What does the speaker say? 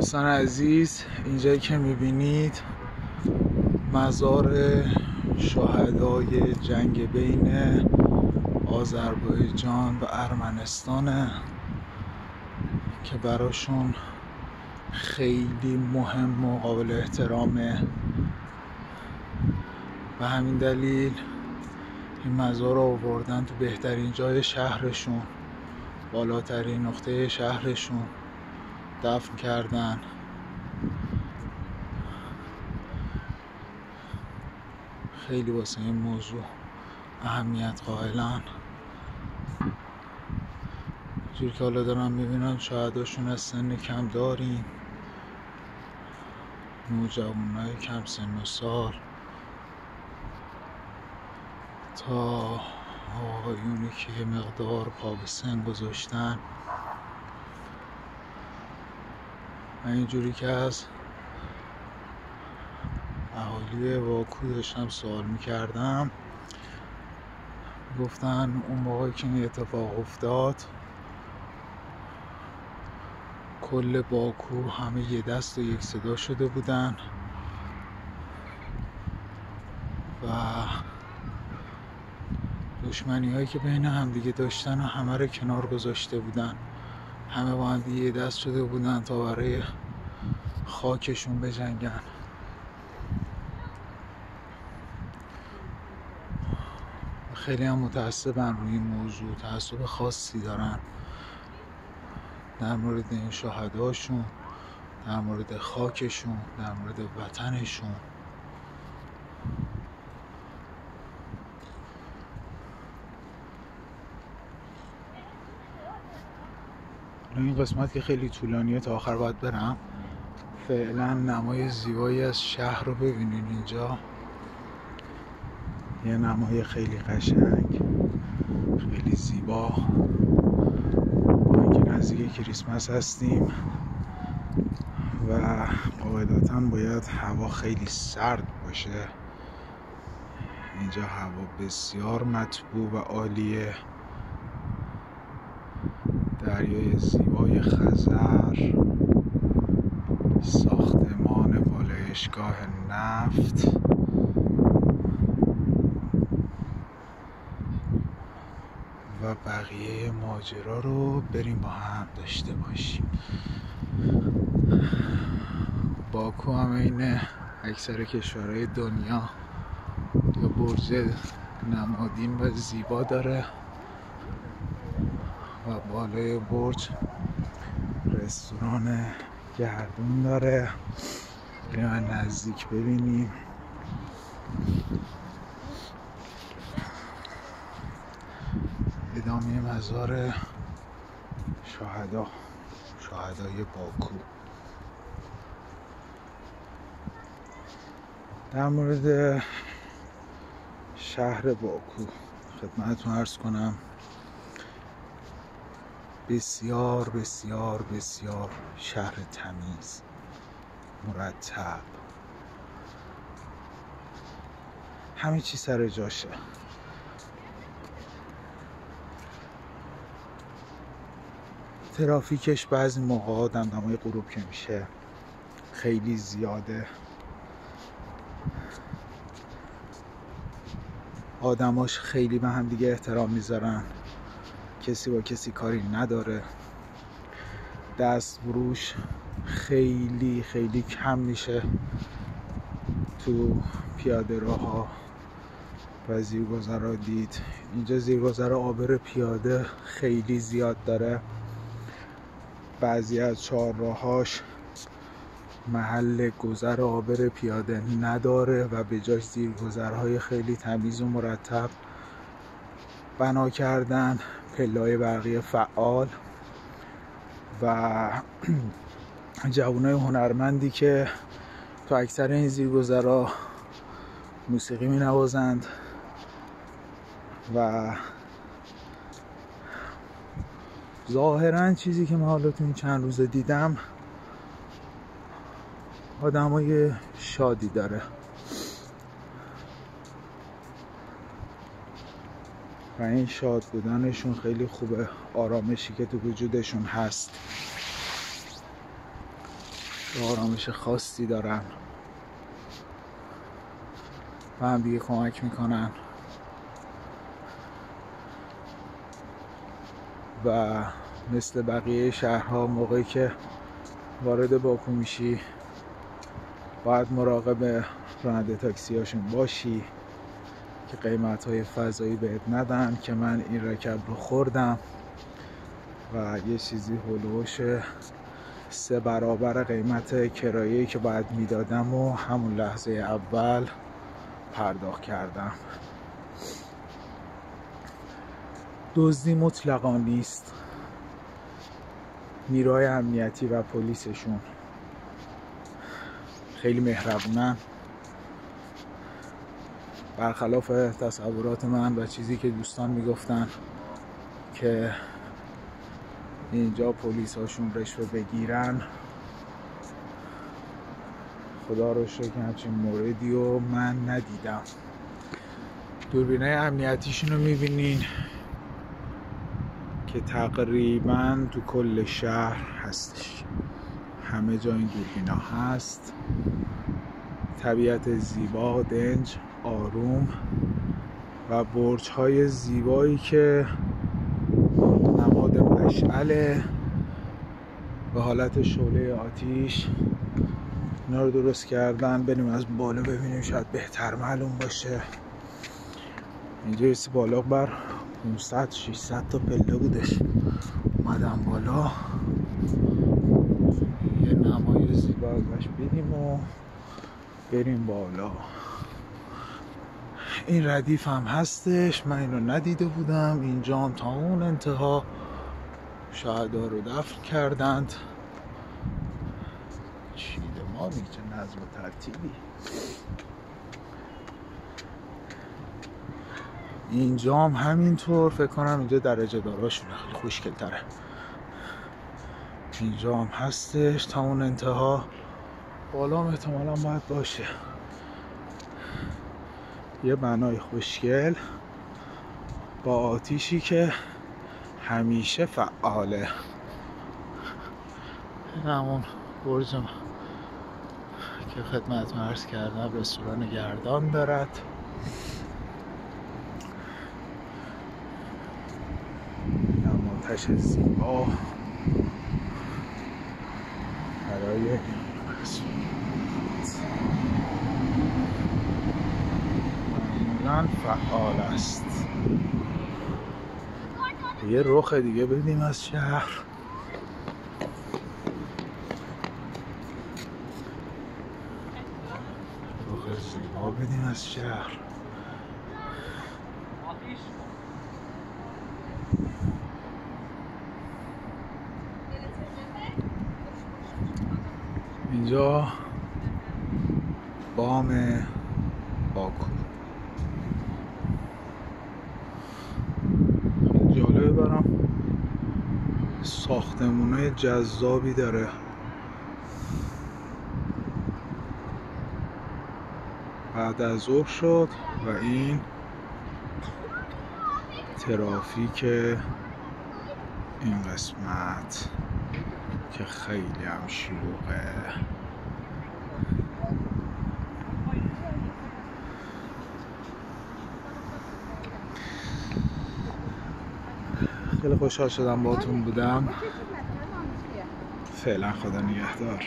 دوستان عزیز، اینجایی که میبینید مزار شهدای جنگ بین آذربایجان و ارمنستانه که براشون خیلی مهم و قابل احترامه. به همین دلیل این مزار رو آوردن تو بهترین جای شهرشون، بالاترین نقطه شهرشون دفن کردن. خیلی واسه این موضوع اهمیت قائلن. جور که حالا دارم میبینم شهداشون از سن کم داریم، نوجوانای کم سن و سال تا آقایونی که یه مقدار پا به سن گذاشتن. من اینجوری که از اهالی باکو داشتم سوال میکردم، گفتن اون موقعی که این اتفاق افتاد کل باکو همه یه دست و یک صدا شده بودن و دشمنی هایی که بین همدیگه داشتن و همه رو کنار گذاشته بودن. همه با همدیگه یه دست شده بودن تا برای خاکشون بجنگن. خیلی هم متعصبن روی این موضوع، تعصب خاصی دارن در مورد این شهداشون، در مورد خاکشون، در مورد وطنشون. این قسمت که خیلی طولانیه، تا آخر باید برم. فعلا نمای زیبایی از شهر رو ببینین اینجا، یه نمای خیلی قشنگ، خیلی زیبا. با اینکه نزدیک کریسمس هستیم و قاعدتاً باید هوا خیلی سرد باشه، اینجا هوا بسیار مطبوع و عالیه. دریای زیبای خزر، ساختمان پالایشگاه نفت و بقیه ماجرا رو بریم با هم داشته باشیم. باکو هم این اکثر کشورهای دنیا یا برج نمادین و زیبا داره و بالای برج رستوران گردون داره. بریم از نزدیک ببینیم. ادامه مزار شهدای باکو. در مورد شهر باکو خدمتتون عرض کنم بسیار بسیار بسیار شهر تمیز، مرتب، همه چی سر جاشه. ترافیکش بعضی موقع دمدمای غروب که میشه خیلی زیاده. آدماش خیلی به هم دیگه احترام میذارن، کسی با کسی کاری نداره. دست بروش خیلی خیلی کم میشه تو پیاده راه‌ها و زیرگذرها دید. اینجا زیرگذر عابر پیاده خیلی زیاد داره. بعضی از چهارراهاش محل گذر عابر پیاده نداره و به جاش زیرگذرهای خیلی تمیز و مرتب بنا کردن، پله‌های برقی فعال و جوانای هنرمندی که تو اکثر این زیرگذرها موسیقی می نوازند و ظاهراً چیزی که من حالا تو این چند روزه دیدم آدمای شادی داره و این شاد بودنشون خیلی خوبه، آرامشی که تو وجودشون هست. یه آرامش خاصی دارن و هم دیگه کمک میکنن و مثل بقیه شهرها موقعی که وارد باکو میشی باید مراقب راننده تاکسی هاشون باشی که قیمت‌های فضایی بهت ندن، که من این رکب رو خوردم و یه چیزی هلوش 3 برابر قیمت کرایه‌ای که باید میدادم و همون لحظه اول پرداخت کردم. دزدی مطلقا نیست. نیروهای امنیتی و پلیسشون خیلی مهربونن، برخلاف تصورات من و چیزی که دوستان میگفتن که اینجا پلیس هاشون رشوه بگیرن. خدا رو شکر همچین موردی رو من ندیدم. دوربینای امنیتیشون رو میبینین که تقریبا تو کل شهر هستش، همه جا این دوربینا هست. طبیعت زیبا، دنج، آروم و برج های زیبایی که نماد مشعله به حالت شعله آتیش اینا رو درست کردن. بریم از بالا ببینیم، شاید بهتر معلوم باشه. اینجا یه بالا بر 500-600 تا پله بودش، اومدم بالا یه نمای زیبا ازش بدیم و بریم بالا. این ردیف هم هستش، من اینو ندیده بودم. اینجا هم تا اون انتها شهدا رو دفن کردند. چیدمانی، چه نظم و ترتیبی. اینجا هم همینطور، فکر کنم اینجا درجه داراشونه خیلی خوشگل تره. اینجا هم هستش تا اون انتها، بالا هم احتمالا باید باشه. یه بنای خوشگل با آتیشی که همیشه فعاله. این همون برج که خدمت عرض کردم رستوران گردان دارد. آتش زیبا برای معمولاً فعال است. یه رخ دیگه بدیم از شهر. رخ زیبا بدیم از شهر. اینجا بام باکو جالبه برام، ساختمونای جذابی داره. بعد از ظهر شد و این ترافیک این قسمت که خیلی هم شلوغه. خیلی خوشحال شدم باهاتون بودم. فعلا خدا نگهدار.